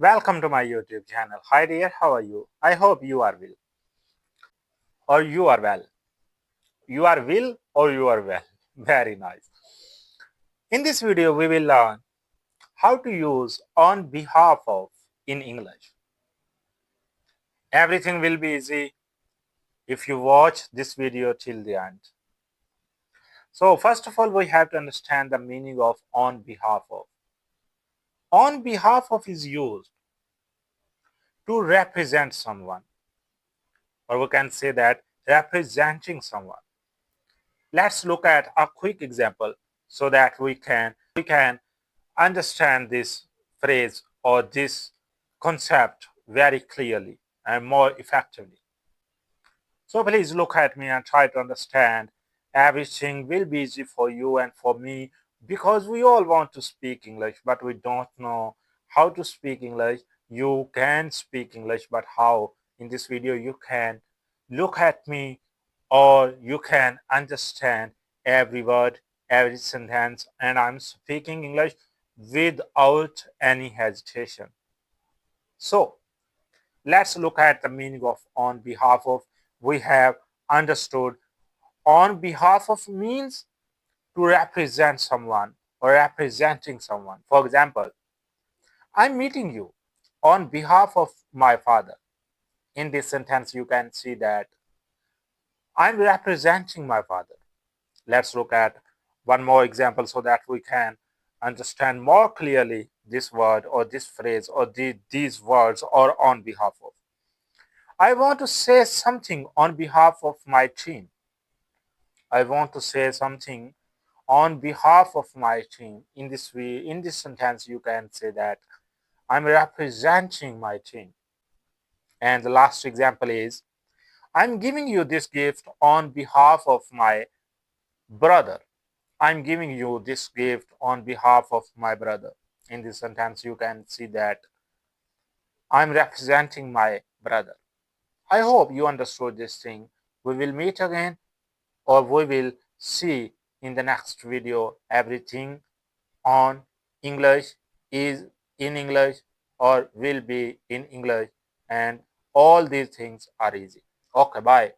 Welcome to my YouTube channel. Hi dear, how are you? I hope you are well. Or you are well. You are well or you are well. Very nice. In this video, we will learn how to use on behalf of in English. Everything will be easy if you watch this video till the end. So first of all, we have to understand the meaning of on behalf of. On behalf of is used to represent someone, or we can say that representing someone. Let's look at a quick example so that we can understand this phrase or this concept very clearly and more effectively. So please look at me and try to understand. Everything will be easy for you and for me because we all want to speak English, but we don't know how to speak English. You can speak English, but how? In this video, you can look at me or you can understand every word, every sentence, and I'm speaking English without any hesitation. So, let's look at the meaning of on behalf of. We have understood on behalf of means to represent someone or representing someone. For example, I'm meeting you on behalf of my father. In this sentence, you can see that I'm representing my father. Let's look at one more example so that we can understand more clearly this word or this phrase or these words or on behalf of. I want to say something on behalf of my team. I want to say something on behalf of my team. In this way, in this sentence, you can say that I'm representing my team. And the last example is I'm giving you this gift on behalf of my brother. I'm giving you this gift on behalf of my brother. In this sentence, you can see that I'm representing my brother. I hope you understood this thing. We will meet again or we will see in the next video. Everything on English is in English or will be in English, and all these things are easy. Okay, bye.